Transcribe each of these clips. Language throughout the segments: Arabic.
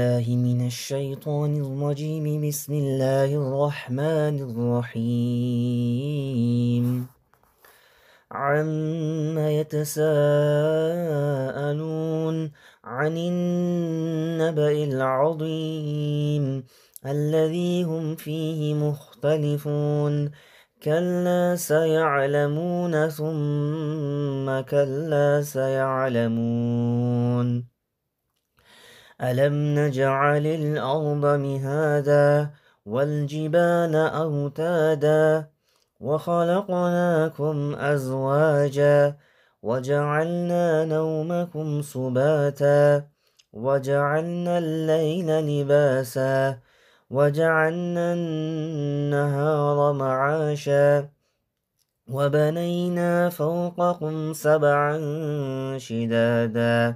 بالله من الشيطان الرجيم. بسم الله الرحمن الرحيم. عما يتساءلون عن النبأ العظيم الذي هم فيه مختلفون. كلا سيعلمون ثم كلا سيعلمون. ألم نجعل الأرض مهادا والجبال أوتادا وخلقناكم أزواجا وجعلنا نومكم سباتا وجعلنا الليل لباسا وجعلنا النهار معاشا وبنينا فوقكم سبعا شدادا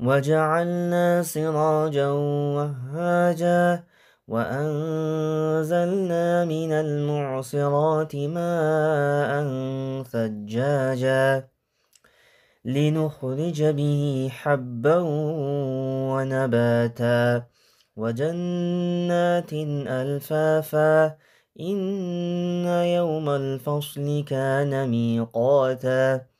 وجعلنا سراجا وهاجا وأنزلنا من المعصرات ماء ثجاجا لنخرج به حبا ونباتا وجنات ألفافا إن يوم الفصل كان ميقاتا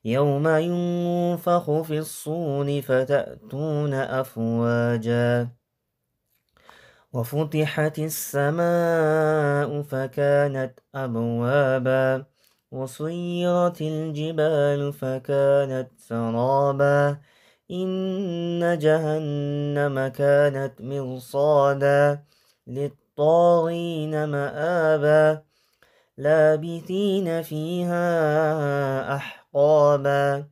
يوم ينفخ في الصور فتأتون أفواجا وفتحت السماء فكانت أبوابا وسيرت الجبال فكانت سرابا إن جهنم كانت مرصادا للطاغين مآبا لابثين فيها أحقابا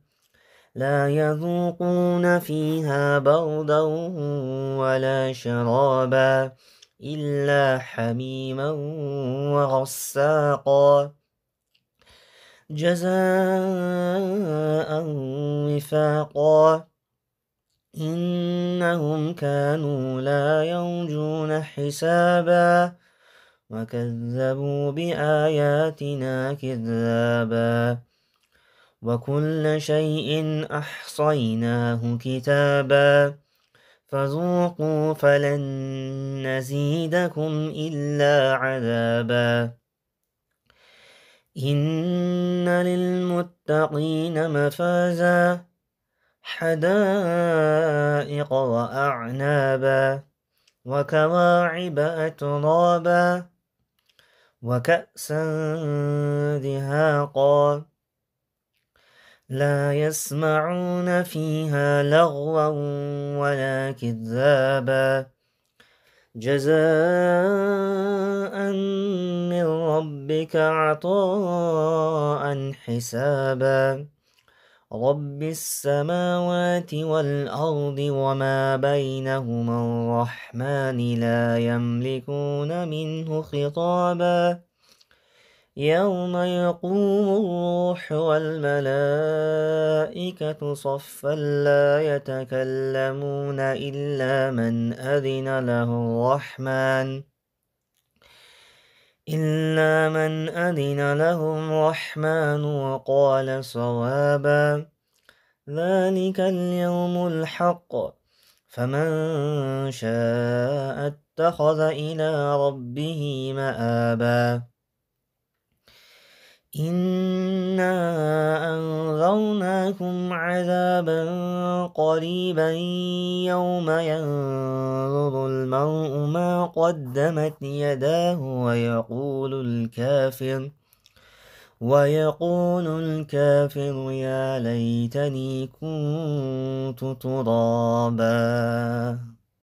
لا يذوقون فيها بردا ولا شرابا إلا حميما وغساقا جزاء وفاقا إنهم كانوا لا يرجون حسابا وكذبوا بآياتنا كذابا وكل شيء أحصيناه كتابا فذوقوا فلن نزيدكم إلا عذابا إن للمتقين مفازا حدائق وأعنابا وكواعب أترابا وكأسا دهاقا لا يسمعون فيها لغوا ولا كذابا جزاء من ربك عطاء حسابا رب السماوات والأرض وما بينهما الرحمن لا يملكون منه خطابا يوم يقوم الروح والملائكة صفا لا يتكلمون إلا من أذن له الرحمن وقال صوابا ذلك اليوم الحق فمن شاء اتخذ إلى ربه مآبا إنا أنذرناكم عذابا قريبا يوم ينظر المرء ما قدمت يداه ويقول الكافر يا ليتني كنت ترابا.